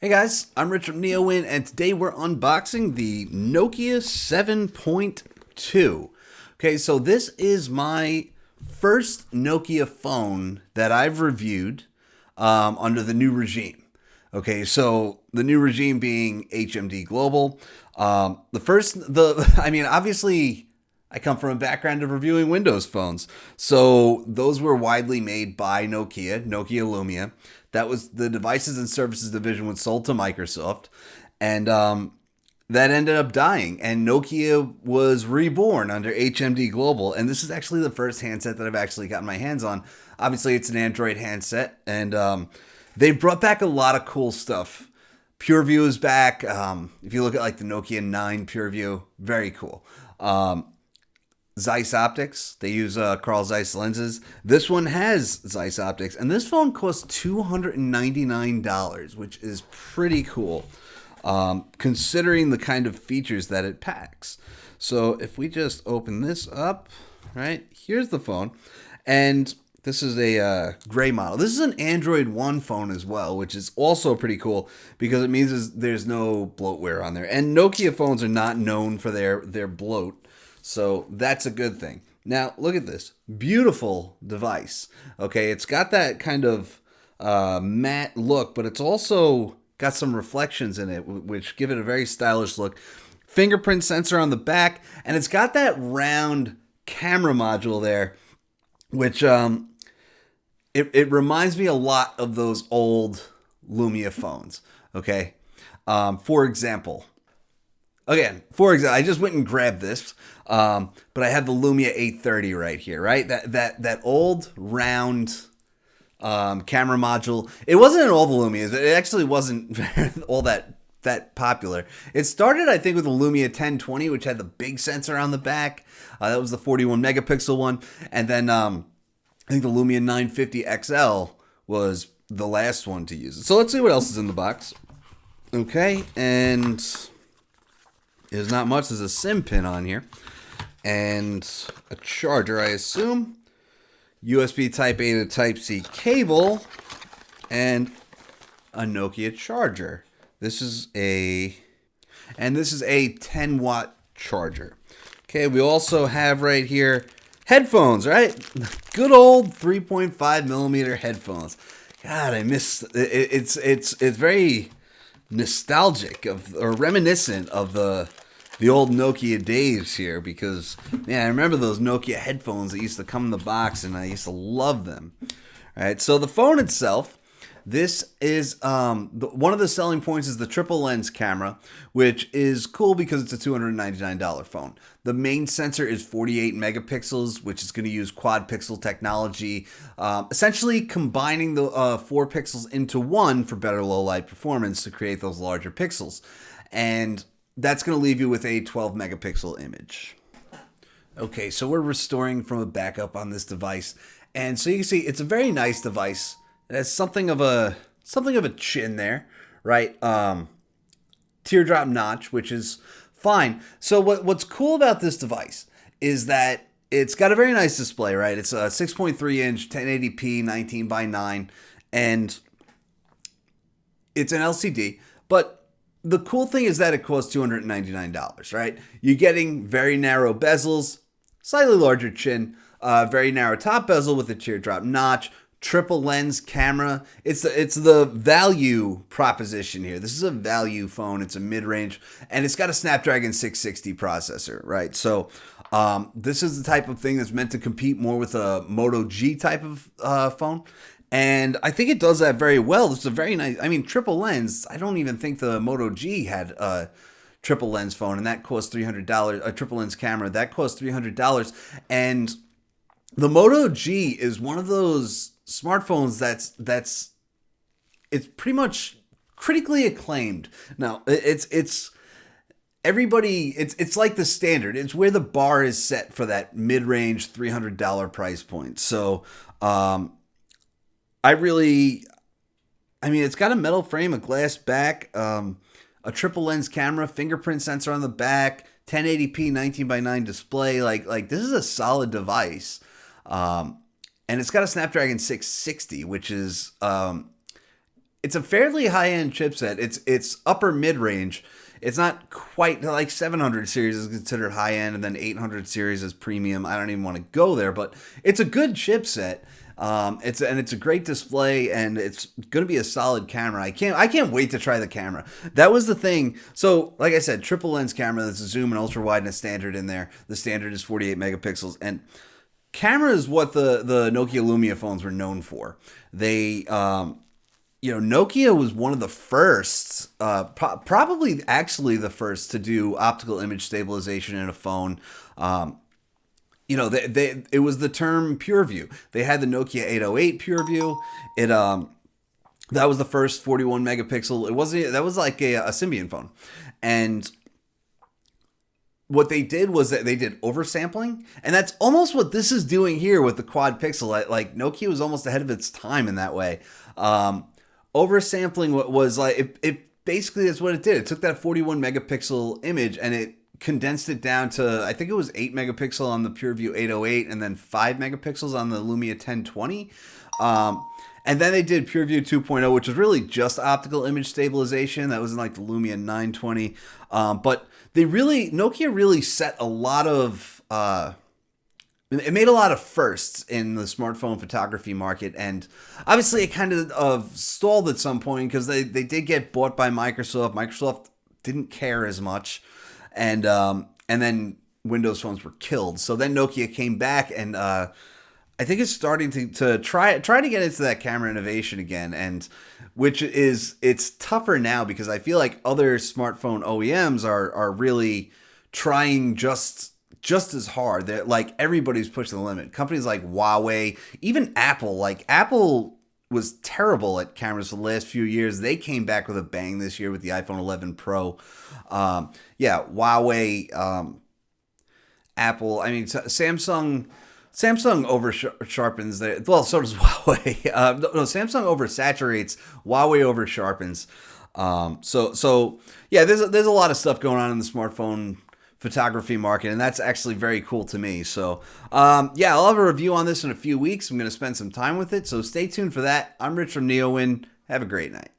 Hey guys, I'm Richard from NeoWin, and today we're unboxing the Nokia 7.2. Okay, so this is my first Nokia phone that I've reviewed under the new regime. Okay, so the new regime being HMD Global. Obviously, I come from a background of reviewing Windows phones. So those were widely made by Nokia Lumia. That was the devices and services division was sold to Microsoft. And that ended up dying. And Nokia was reborn under HMD Global. And this is actually the first handset that I've actually gotten my hands on. Obviously, it's an Android handset. And they've brought back a lot of cool stuff. PureView is back. If you look at like the Nokia 9 PureView, very cool. Zeiss optics. They use Carl Zeiss lenses. This one has Zeiss optics, and this phone costs $299, which is pretty cool, considering the kind of features that it packs. So if we just open this up, right, here's the phone, and this is a gray model. This is an Android One phone as well, which is also pretty cool because it means there's no bloatware on there. And Nokia phones are not known for their bloat. So that's a good thing. Now, look at this. Beautiful device. Okay, it's got that kind of matte look, but it's also got some reflections in it, which give it a very stylish look. Fingerprint sensor on the back, and it's got that round camera module there, which it reminds me a lot of those old Lumia phones. Okay, for example, I just went and grabbed this, but I have the Lumia 830 right here, right? That old round camera module. It wasn't in all the Lumias. It actually wasn't all that popular. It started, I think, with the Lumia 1020, which had the big sensor on the back. That was the 41 megapixel one, and then I think the Lumia 950 XL was the last one to use it. So let's see what else is in the box. Okay, and there's not much. There's a SIM pin on here. And a charger, I assume. USB Type A to Type C cable. And a Nokia charger. This is a 10-watt charger. Okay, we also have right here headphones, right? Good old 3.5 millimeter headphones. God, I miss it. It's very nostalgic or reminiscent of the old Nokia days here, because man, I remember those Nokia headphones that used to come in the box, and I used to love them. All right, so the phone itself, this is one of the selling points is the triple lens camera, which is cool because it's a $299 phone. The main sensor is 48 megapixels, which is going to use quad pixel technology, essentially combining the 4 pixels into one for better low light performance to create those larger pixels. And that's going to leave you with a 12 megapixel image. Okay, so we're restoring from a backup on this device. And so you can see it's a very nice device. It has something of a chin there, right? Teardrop notch, which is fine. So what's cool about this device is that it's got a very nice display, right? It's a 6.3 inch 1080p 19 by 9, and it's an LCD, but the cool thing is that it costs $299, right? You're getting very narrow bezels, slightly larger chin, very narrow top bezel with a teardrop notch, triple lens camera. It's the value proposition here. This is a value phone. It's a mid-range, and it's got a Snapdragon 660 processor, right? So this is the type of thing that's meant to compete more with a Moto G type of phone. And I think it does that very well. It's a very nice, triple lens. I don't even think the Moto G had a triple lens phone, and that cost $300. A triple lens camera, that cost $300. And the Moto G is one of those smartphones that's pretty much critically acclaimed. Now, it's like the standard. It's where the bar is set for that mid-range $300 price point. So, it's got a metal frame, a glass back, a triple lens camera, fingerprint sensor on the back, 1080p 19 by 9 display. Like this is a solid device. And it's got a Snapdragon 660, which is it's a fairly high-end chipset. It's upper mid-range. It's not quite like 700 series is considered high-end, and then 800 series is premium. I don't even want to go there, but it's a good chipset. It's a great display, and it's going to be a solid camera. I can't wait to try the camera. That was the thing. So, like I said, triple lens camera. There's a zoom and ultra wide and a standard in there. The standard is 48 megapixels, and camera is what the Nokia Lumia phones were known for. They Nokia was one of the first, probably actually the first to do optical image stabilization in a phone. It was the term pure view. They had the Nokia 808 pure view. That was the first 41 megapixel. That was like a Symbian phone. And what they did was that they did oversampling, and that's almost what this is doing here with the quad pixel. Like Nokia was almost ahead of its time in that way. Oversampling was like it basically is what it did. It took that 41 megapixel image and it condensed it down to, I think it was 8 megapixel on the PureView 808 and then 5 megapixels on the Lumia 1020. And then they did PureView 2.0, which was really just optical image stabilization. That was in like the Lumia 920. But Nokia really set a lot of, it made a lot of firsts in the smartphone photography market. And obviously it kind of stalled at some point because they did get bought by Microsoft. Microsoft didn't care as much. And then Windows phones were killed. So then Nokia came back, and I think it's starting to try to get into that camera innovation again, and it's tougher now because I feel like other smartphone OEMs are really trying just as hard. They're like, everybody's pushing the limit. Companies like Huawei, even Apple. Like Apple was terrible at cameras for the last few years. They came back with a bang this year with the iPhone 11 Pro. Huawei, Apple. I mean, Samsung over sharpens there. Well, so does Huawei. Samsung oversaturates. Huawei over sharpens. There's a lot of stuff going on in the smartphone photography market, and that's actually very cool to me. So, I'll have a review on this in a few weeks. I'm going to spend some time with it, so stay tuned for that. I'm Rich from NeoWin. Have a great night.